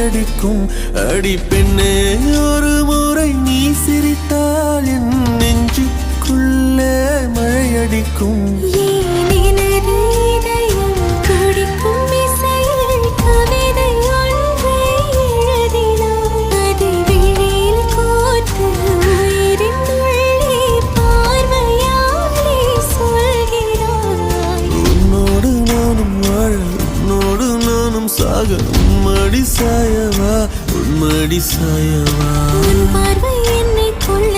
மழையடிக்கும். அடி பெண்ணே, ஒரு முறை நீ சிரித்தால் என் நெஞ்சுக்குள்ளே மழையடிக்கும். சாக உம்மடி சாயவா, உன்மடி சாயவா. உன் பார்வை என்னை கொள்ள